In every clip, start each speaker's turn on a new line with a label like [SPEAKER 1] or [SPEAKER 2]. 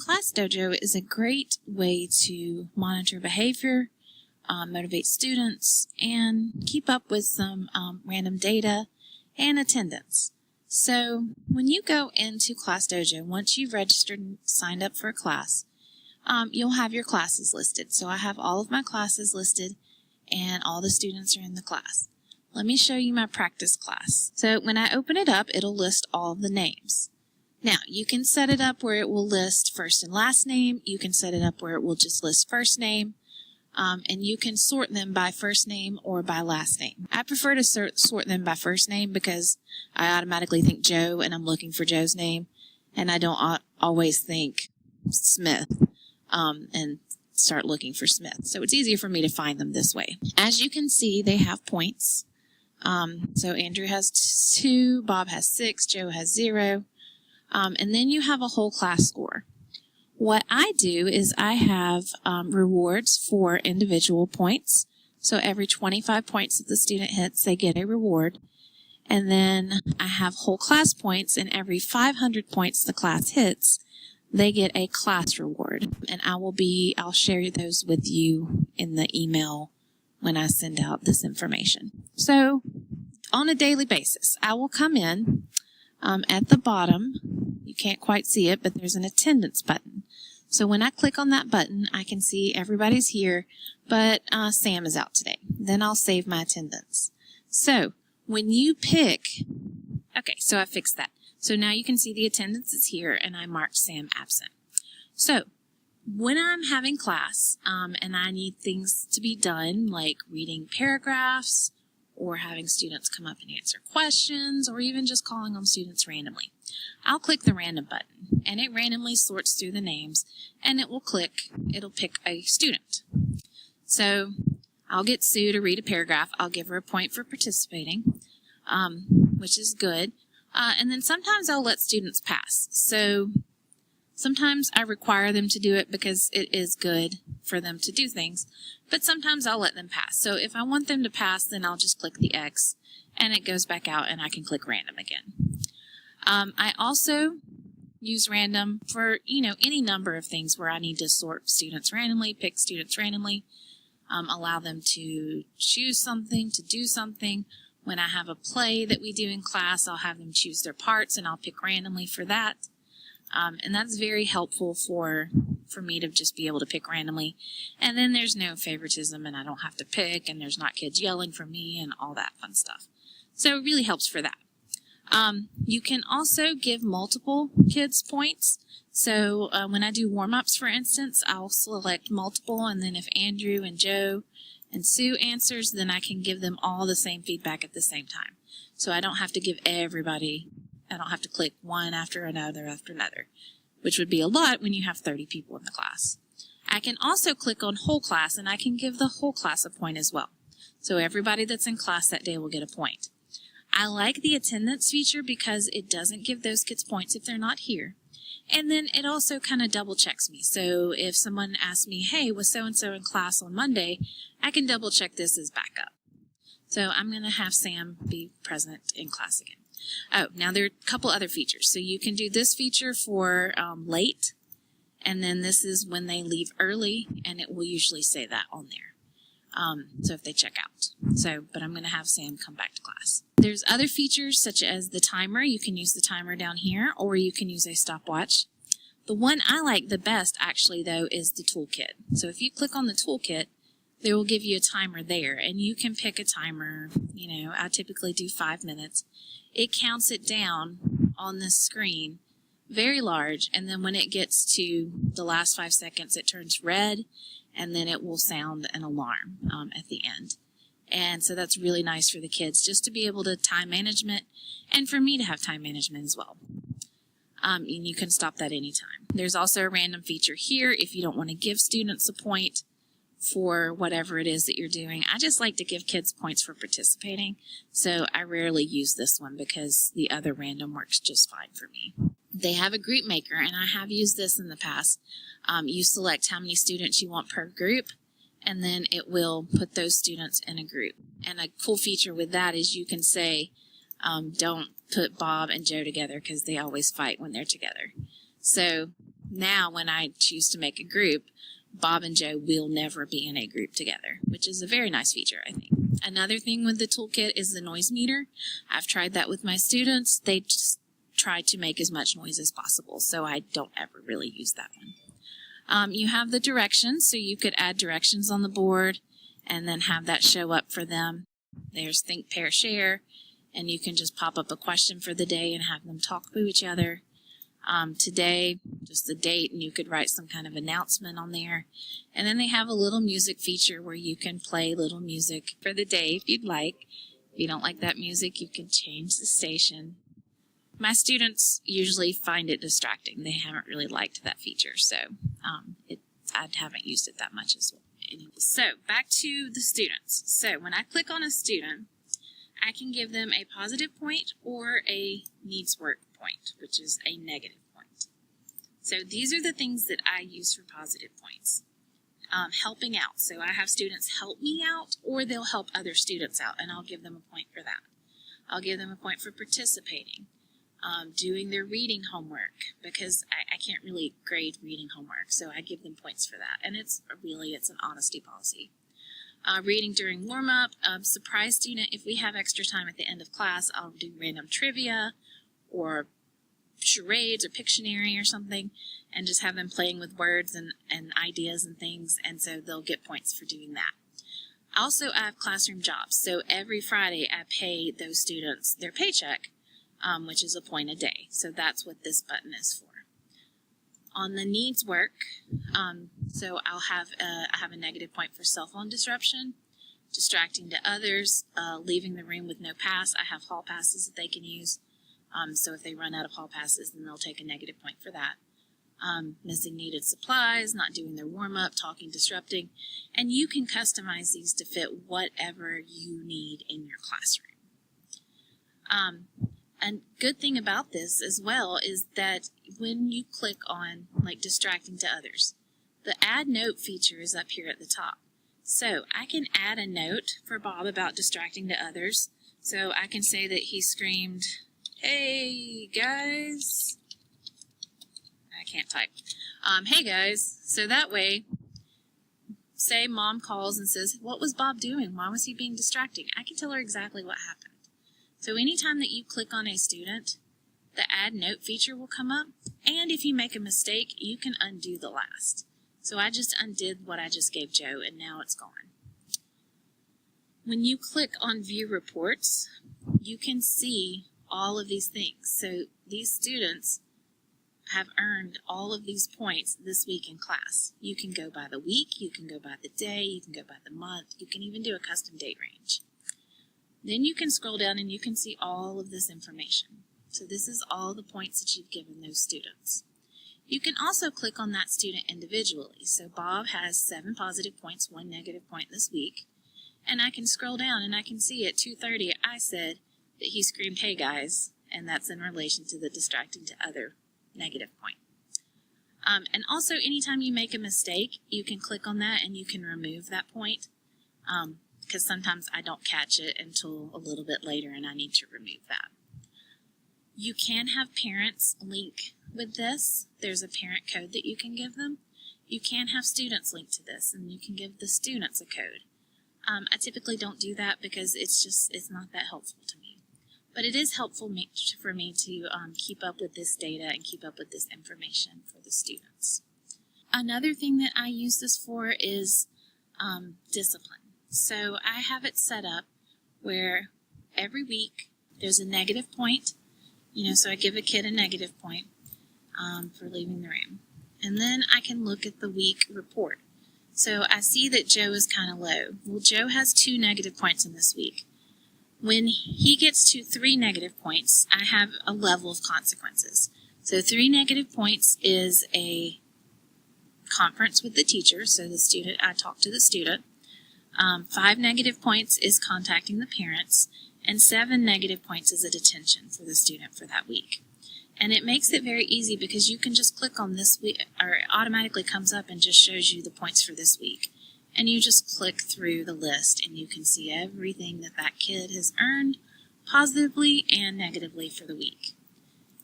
[SPEAKER 1] Class Dojo is a great way to monitor behavior, motivate students, and keep up with some random data and attendance. So when you go into Class Dojo, once you've registered and signed up for a class, you'll have your classes listed. So I have all of my classes listed and all the students are in the class. Let me show you my practice class. So when I open it up, it'll list all of the names. Now, you can set it up where it will list first and last name. You can set it up where it will just list first name. And you can sort them by first name or by last name. I prefer to sort them by first name because I automatically think Joe and I'm looking for Joe's name. And I don't always think Smith and start looking for Smith. So it's easier for me to find them this way. As you can see, they have points. So Andrew has 2, Bob has 6, Joe has 0. And then you have a whole class score. What I do is I have rewards for individual points. So every 25 points that the student hits, they get a reward. And then I have whole class points, and every 500 points the class hits, they get a class reward. And I'll share those with you in the email when I send out this information. So on a daily basis, I will come in at the bottom. You can't quite see it, but there's an attendance button. So when I click on that button, I can see everybody's here, but Sam is out today. Then I'll save my attendance. So when you pick, okay, so I fixed that. So now you can see the attendance is here, and I marked Sam absent. So when I'm having class and I need things to be done, like reading paragraphs or having students come up and answer questions, or even just calling on students randomly, I'll click the random button, and it randomly sorts through the names, and it'll pick a student. So I'll get Sue to read a paragraph. I'll give her a point for participating, which is good. And then sometimes I'll let students pass. So sometimes I require them to do it because it is good for them to do things, but sometimes I'll let them pass. So if I want them to pass, then I'll just click the X, and it goes back out, and I can click random again. I also use random for, any number of things where I need to sort students randomly, pick students randomly, allow them to choose something, to do something. When I have a play that we do in class, I'll have them choose their parts, and I'll pick randomly for that. And that's very helpful for me to just be able to pick randomly. And then there's no favoritism, and I don't have to pick, and there's not kids yelling for me and all that fun stuff. So it really helps for that. You can also give multiple kids points. So when I do warm-ups, for instance, I'll select multiple, and then if Andrew and Joe and Sue answers, then I can give them all the same feedback at the same time. So I don't have to give everybody, I don't have to click one after another, which would be a lot when you have 30 people in the class. I can also click on whole class, and I can give the whole class a point as well. So everybody that's in class that day will get a point. I like the attendance feature because it doesn't give those kids points if they're not here. And then it also kind of double checks me. So if someone asks me, hey, was so-and-so in class on Monday, I can double check this as backup. So I'm going to have Sam be present in class again. Oh, now there are a couple other features. So you can do this feature for late, and then this is when they leave early, and it will usually say that on there. So if they check out. But I'm going to have Sam come back to class. There's other features such as the timer. You can use the timer down here, or you can use a stopwatch. The one I like the best, actually, though, is the toolkit. So if you click on the toolkit, they will give you a timer there, and you can pick a timer. I typically do 5 minutes. It counts it down on the screen, very large, and then when it gets to the last 5 seconds, it turns red, and then it will sound an alarm at the end. And so that's really nice for the kids, just to be able to time management, and for me to have time management as well. And you can stop that anytime. There's also a random feature here if you don't want to give students a point for whatever it is that you're doing. I just like to give kids points for participating, so I rarely use this one because the other random works just fine for me. They have a group maker, and I have used this in the past. You select how many students you want per group, and then it will put those students in a group. And a cool feature with that is you can say, don't put Bob and Joe together because they always fight when they're together. So now when I choose to make a group, Bob and Joe will never be in a group together, which is a very nice feature, I think. Another thing with the toolkit is the noise meter. I've tried that with my students. They just try to make as much noise as possible, so I don't ever really use that one. You have the directions, so you could add directions on the board and then have that show up for them. There's Think, Pair, Share, and you can just pop up a question for the day and have them talk to each other. Today, just the date, and you could write some kind of announcement on there. And then they have a little music feature where you can play little music for the day if you'd like. If you don't like that music, you can change the station. My students usually find it distracting. They haven't really liked that feature, so I haven't used it that much as well. So back to the students. So when I click on a student, I can give them a positive point or a needs work point, which is a negative point. So these are the things that I use for positive points. Helping out. So I have students help me out, or they'll help other students out, and I'll give them a point for that. I'll give them a point for participating, doing their reading homework, because I can't really grade reading homework, so I give them points for that. And it's an honesty policy. Reading during warm-up, surprise student. If we have extra time at the end of class, I'll do random trivia or charades or Pictionary or something, and just have them playing with words and ideas and things, and so they'll get points for doing that. Also, I have classroom jobs, so every Friday I pay those students their paycheck, which is a point a day, so that's what this button is for. On the needs work, so I have a negative point for cell phone disruption, distracting to others, leaving the room with no pass. I have hall passes that they can use, so if they run out of hall passes, then they'll take a negative point for that. Missing needed supplies, not doing their warm-up, talking, disrupting, and you can customize these to fit whatever you need in your classroom. And good thing about this as well is that when you click on like distracting to others, the add note feature is up here at the top. So I can add a note for Bob about distracting to others. So I can say that he screamed, "Hey guys." I can't type. Hey guys. So that way, say mom calls and says, "What was Bob doing? Why was he being distracting?" I can tell her exactly what happened. So anytime that you click on a student, the add note feature will come up, and if you make a mistake, you can undo the last. So I just undid what I just gave Joe, and now it's gone. When you click on view reports, you can see all of these things. So these students have earned all of these points this week in class. You can go by the week, you can go by the day, you can go by the month, you can even do a custom date range. Then you can scroll down and you can see all of this information. So this is all the points that you've given those students. You can also click on that student individually. So Bob has 7 positive points, 1 negative point this week. And I can scroll down and I can see at 2:30 I said that he screamed, "Hey guys," and that's in relation to the distracting to other negative point. And also anytime you make a mistake, you can click on that and you can remove that point. Because sometimes I don't catch it until a little bit later and I need to remove that. You can have parents link with this. There's a parent code that you can give them. You can have students link to this, and you can give the students a code. I typically don't do that because it's not that helpful to me. But it is helpful for me to keep up with this data and keep up with this information for the students. Another thing that I use this for is discipline. So I have it set up where every week there's a negative point, so I give a kid a negative point for leaving the room. And then I can look at the week report. So I see that Joe is kind of low. Well, Joe has 2 negative points in this week. When he gets to 3 negative points, I have a level of consequences. So 3 negative points is a conference with the teacher, so I talk to the student. 5 negative points is contacting the parents, and 7 negative points is a detention for the student for that week. And it makes it very easy because you can just click on this week, or it automatically comes up and just shows you the points for this week. And you just click through the list and you can see everything that kid has earned positively and negatively for the week.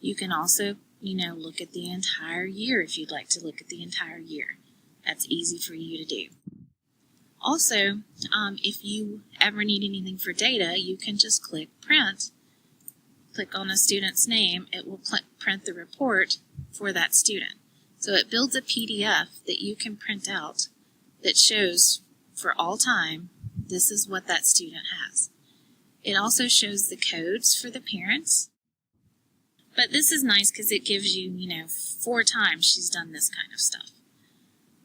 [SPEAKER 1] You can also look at the entire year if you'd like to look at the entire year. That's easy for you to do. Also, if you ever need anything for data, you can just click print. Click on a student's name, it will print the report for that student. So it builds a PDF that you can print out that shows for all time, this is what that student has. It also shows the codes for the parents. But this is nice because it gives you, 4 times she's done this kind of stuff.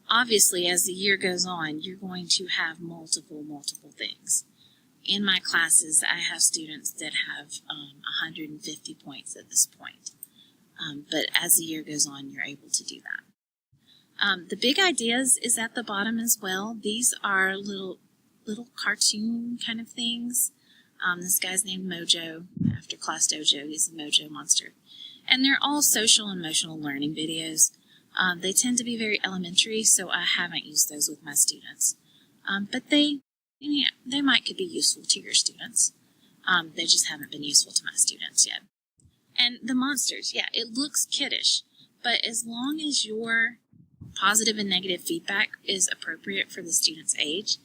[SPEAKER 1] Obviously, as the year goes on, you're going to have multiple things. In my classes, I have students that have 150 points at this point. But as the year goes on, you're able to do that. The big ideas is at the bottom as well. These are little cartoon kind of things. This guy's named Mojo, after Class Dojo. He's a Mojo monster. And they're all social and emotional learning videos. They tend to be very elementary, so I haven't used those with my students. But they could be useful to your students. They just haven't been useful to my students yet. And the monsters, yeah, it looks kiddish, but as long as your positive and negative feedback is appropriate for the student's age,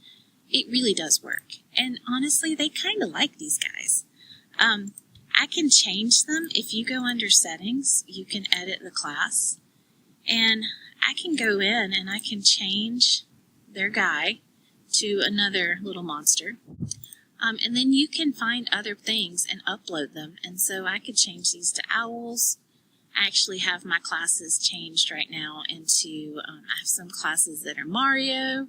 [SPEAKER 1] it really does work. And honestly, they kind of like these guys. I can change them. If you go under settings, you can edit the class. And I can go in and I can change their guy to another little monster. And then you can find other things and upload them. And so I could change these to owls. I actually have my classes changed right now into, I have some classes that are Mario.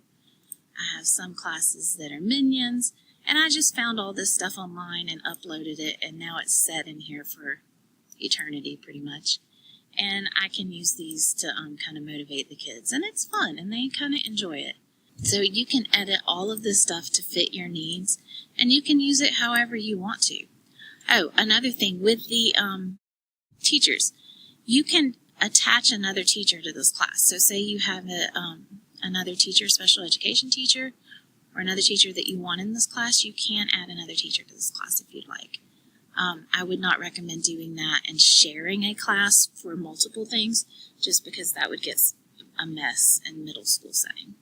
[SPEAKER 1] I have some classes that are Minions. And I just found all this stuff online and uploaded it. And now it's set in here for eternity pretty much. And I can use these to kind of motivate the kids. And it's fun and they kind of enjoy it. So you can edit all of this stuff to fit your needs, and you can use it however you want to. Oh, another thing with the teachers, you can attach another teacher to this class. So say you have another teacher, special education teacher, or another teacher that you want in this class, you can add another teacher to this class if you'd like. I would not recommend doing that and sharing a class for multiple things, just because that would get a mess in middle school setting.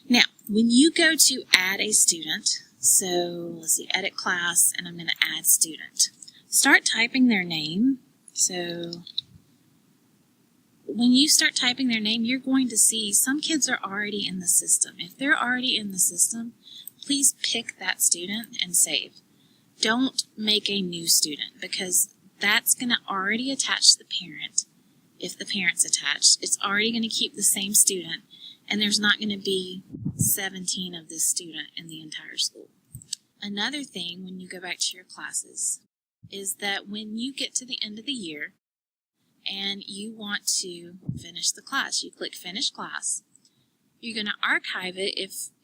[SPEAKER 1] Now, when you go to add a student, so let's see, edit class, and I'm going to add student. Start typing their name. So when you start typing their name, you're going to see some kids are already in the system. If they're already in the system, please pick that student and save. Don't make a new student, because that's going to already attach the parent. If the parent's attached, it's already going to keep the same student, and there's not going to be 17 of this student in the entire school. Another thing when you go back to your classes is that when you get to the end of the year and you want to finish the class, you click Finish Class. You're going to archive it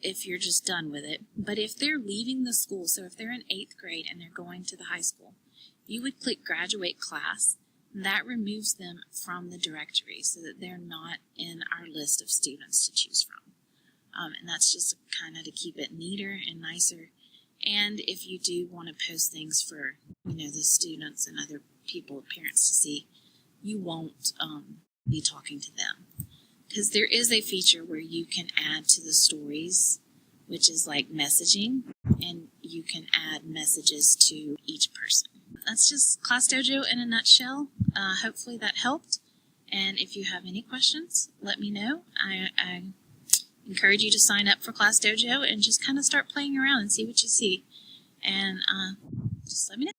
[SPEAKER 1] if you're just done with it. But if they're leaving the school, so if they're in 8th grade and they're going to the high school, you would click Graduate Class. That removes them from the directory so that they're not in our list of students to choose from. And that's just kind of to keep it neater and nicer. And if you do want to post things for, the students and other people, parents to see, you won't be talking to them. Because there is a feature where you can add to the stories, which is like messaging, and you can add messages to each person. That's just Class Dojo in a nutshell. Hopefully that helped. And if you have any questions, let me know. I encourage you to sign up for Class Dojo and just kind of start playing around and see what you see. And just let me know.